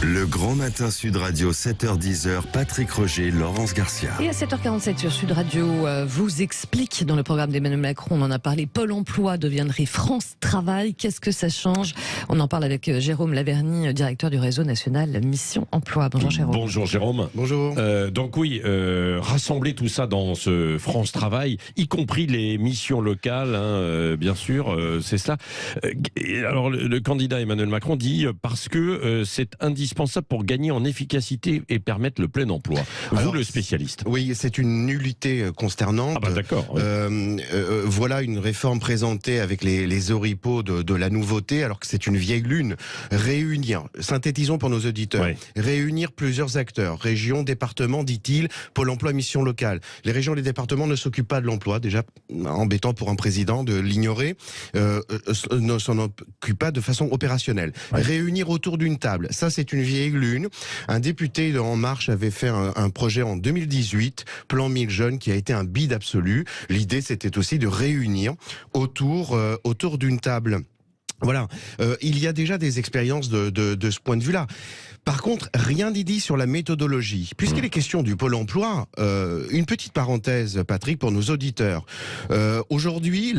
Le Grand Matin Sud Radio, 7h-10h, Patrick Roger, Laurence Garcia. Et à 7h47 sur Sud Radio, vous explique dans le programme d'Emmanuel Macron, on en a parlé, Pôle emploi deviendrait France Travail. Qu'est-ce que ça change? On en parle avec Jérôme Laverny, directeur du réseau national Mission Emploi. Bonjour Jérôme. Bonjour Jérôme. Bonjour. Donc oui, rassembler tout ça dans ce France Travail, y compris les missions locales, bien sûr, c'est cela. Alors le candidat Emmanuel Macron dit parce que c'est indispensable pour gagner en efficacité et permettre le plein emploi. Vous, le spécialiste. Oui, c'est une nullité consternante. Ah bah d'accord. Oui. Voilà une réforme présentée avec les oripeaux de la nouveauté, alors que c'est une vieille lune. Réunir, synthétisons pour nos auditeurs, Oui. Réunir plusieurs acteurs, régions, départements, dit-il, Pôle emploi, mission locale. Les régions et les départements ne s'occupent pas de l'emploi, déjà embêtant pour un président de l'ignorer, ne s'en occupent pas de façon opérationnelle. Oui. Réunir autour d'une table, ça c'est une vieille lune. Un député de En Marche avait fait un projet en 2018, Plan 1000 jeunes, qui a été un bide absolu. L'idée, c'était aussi de réunir autour d'une table. Voilà, il y a déjà des expériences de ce point de vue-là. Par contre, rien n'est dit sur la méthodologie. Puisqu'il est question du Pôle emploi, une petite parenthèse, Patrick, pour nos auditeurs. Aujourd'hui,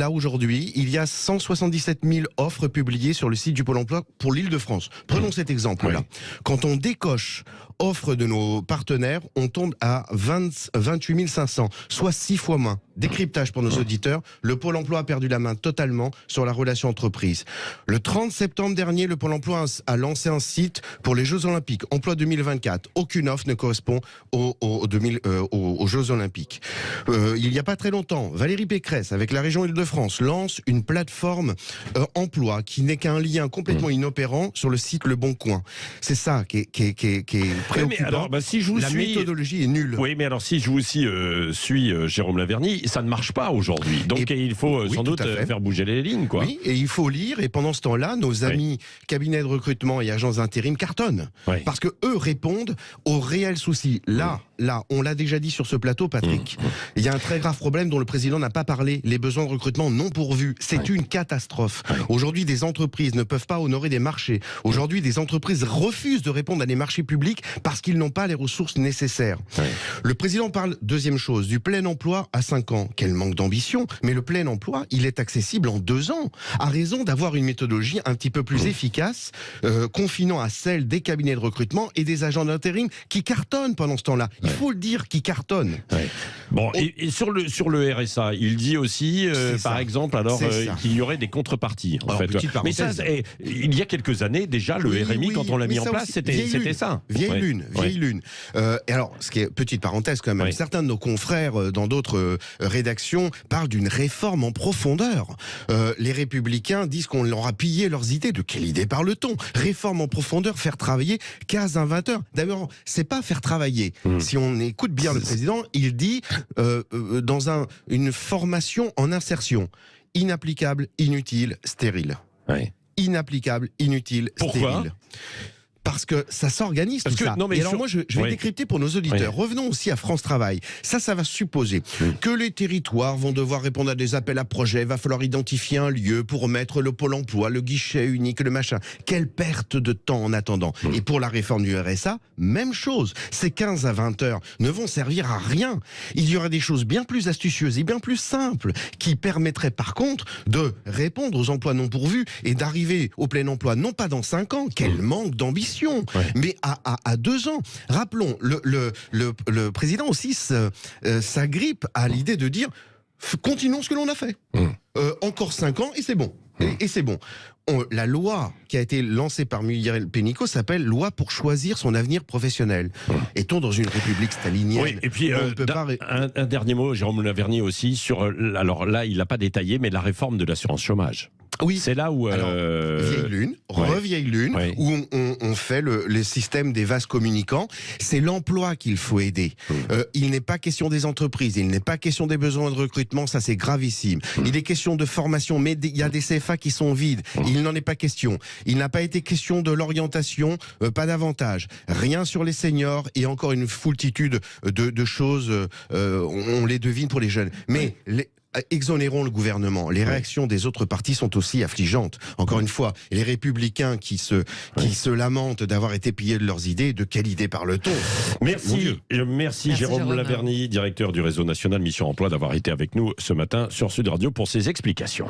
il y a 177 000 offres publiées sur le site du Pôle emploi pour l'Île-de-France. Prenons cet exemple-là. Oui. Quand on décoche offres de nos partenaires, on tombe à 28 500, soit 6 fois moins. Décryptage pour nos auditeurs, le Pôle emploi a perdu la main totalement sur la relation entreprise. Le 30 septembre dernier, le Pôle emploi a lancé un site pour les Jeux Olympiques, Emploi 2024. Aucune offre ne correspond aux Jeux Olympiques. Il n'y a pas très longtemps, Valérie Pécresse, avec la région Île-de-France, lance une plateforme emploi qui n'est qu'un lien complètement inopérant sur le site Le Bon Coin. C'est ça qui est préoccupant. Mais alors, si je vous la suis... méthodologie est nulle. Oui, mais alors si je vous aussi suis Jérôme Laverny, ça ne marche pas aujourd'hui. Donc il faut oui, sans doute tout à fait. faire bouger les lignes, quoi. Oui, et il faut lire, et pendant ce temps-là, nos amis cabinets de recrutement et agences d'intérim cartonnent. Oui. Parce que eux répondent aux réels soucis. Là, on l'a déjà dit sur ce plateau, Patrick, il y a un très grave problème dont le président n'a pas parlé, les besoins de recrutement non pourvus. C'est une catastrophe. Aujourd'hui, des entreprises ne peuvent pas honorer des marchés. Aujourd'hui, des entreprises refusent de répondre à des marchés publics parce qu'ils n'ont pas les ressources nécessaires. Le président parle, deuxième chose, du plein emploi à 5 ans. Quel manque d'ambition, mais le plein emploi, il est accessible en 2 ans, à raison d'avoir une méthodologie un petit peu plus efficace, confinant à celle des cabinets de recrutement et des agents d'intérim qui cartonnent pendant ce temps-là. Il faut le dire, qui cartonnent. Bon, et sur le RSA, il dit aussi, par exemple, qu'il y aurait des contreparties. En fait. Mais ça, il y a quelques années déjà, le RMI, quand on l'a mis en place, c'était ça. Vieille lune. Et alors, ce qui est petite parenthèse quand même, certains de nos confrères dans d'autres rédactions parlent d'une réforme en profondeur. Les Républicains disent qu'on leur a pillé leurs idées. De quelle idée parle-t-on? Réforme en profondeur, faire travailler 15 à 20 heures. D'ailleurs, c'est pas faire travailler. Si on écoute bien le président, il dit dans une formation en insertion. Inapplicable, inutile, stérile. Inapplicable, inutile, stérile. Parce que ça s'organise tout ça. Et alors moi, je vais décrypter pour nos auditeurs. Revenons aussi à France Travail. Ça va supposer que les territoires vont devoir répondre à des appels à projets. Il va falloir identifier un lieu pour mettre le pôle emploi, le guichet unique, le machin. Quelle perte de temps en attendant. Et pour la réforme du RSA, même chose. Ces 15 à 20 heures ne vont servir à rien. Il y aura des choses bien plus astucieuses et bien plus simples qui permettraient par contre de répondre aux emplois non pourvus et d'arriver au plein emploi non pas dans 5 ans. Quel manque d'ambition. Mais à 2 ans. Rappelons, le président aussi s'agrippe à l'idée de dire continuons ce que l'on a fait. Encore 5 ans et c'est bon. Et c'est bon. La loi qui a été lancée par Muriel Pénicaud s'appelle Loi pour choisir son avenir professionnel. Est-on dans une république stalinienne? Oui, et puis un dernier mot, Jérôme Laverny aussi, sur, alors là, il n'a pas détaillé, mais la réforme de l'assurance chômage. Oui, c'est là où... vieille lune, revieille lune, où on fait le système des vases communicants. C'est l'emploi qu'il faut aider. Il n'est pas question des entreprises, il n'est pas question des besoins de recrutement, ça c'est gravissime. Il est question de formation, mais il y a des CFA qui sont vides. Il n'en est pas question. Il n'a pas été question de l'orientation, pas davantage. Rien sur les seniors et encore une foultitude de choses, on les devine pour les jeunes. Mais exonérons le gouvernement. Les réactions des autres partis sont aussi affligeantes. Encore une fois, les Républicains qui se lamentent d'avoir été pillés de leurs idées, de quelle idée parle-t-on ? Merci Jérôme Laverny, directeur du réseau national Mission Emploi, d'avoir été avec nous ce matin sur Sud Radio pour ces explications.